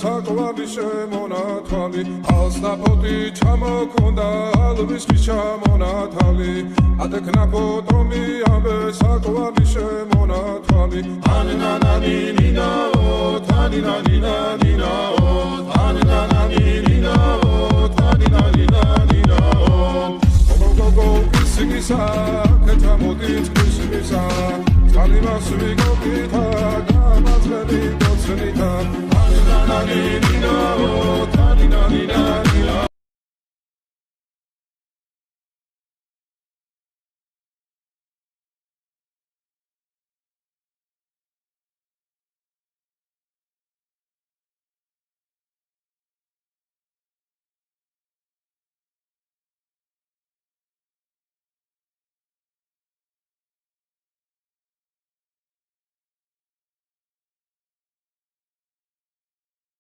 საკვალი შემონათვალი ალსნაფოთი ჩამოქონდა ალვის ჩამონათალი ადეკნა ფოტომი ამბე საკვალი შემონათვალი ანინანანინინაო თანინანინანინაო ანინანანინინაო თანინანინანინაო გოგოგოგო ისინისა კეთამოდით ისინისა Alimas we go kita, gamas we go tsunita. Anina